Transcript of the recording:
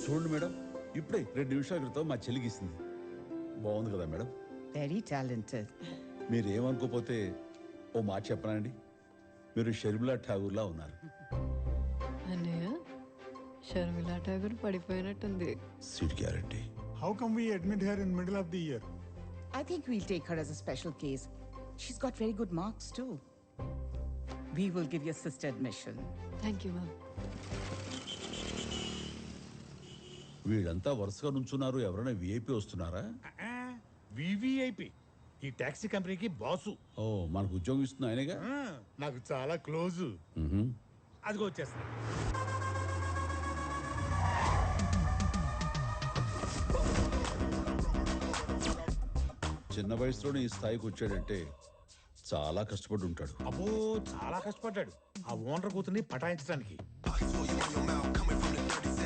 చూడండి మేడం, ఇప్పుడే 2 నిమిషాల క్రితం మా చెల్లికి ఇస్తుంది. బాగుంది కదా మేడం? Very talented. మీరు ఏమనుకోపోతే ఓ మాట చెప్పనండి, మీరు షర్మిలా ఠాగూర్లా ఉన్నారు. అన్నయ్య, షర్మిలా ఠాగూర్ పడిపోయినట్టుంది. Seat guarantee. How come we admit her in middle of the year? I think we'll take her as a special case. She's got very good marks too. We will give your sister admission. Thank you ma'am. వీళ్ళంతా వరుసగా నుంచున్నారు. ఎవరైనా VIP వస్తున్నారా? VVIP ఈ taxi కంపెనీకి boss. ఓ, మనకు ఉద్యోగం ఇస్తుంది ఆయనగా. నాకు చాలా క్లోజ్. అదిగో వచ్చేస్తా. చిన్న వయసులోనే ఈ స్థాయికి వచ్చాడంటే చాలా కష్టపడి ఉంటాడు. అబ్బో, చాలా కష్టపడ్డాడు ఆ ఓనర్ కూతుర్ని పటాయించడానికి. I saw you on your mouth coming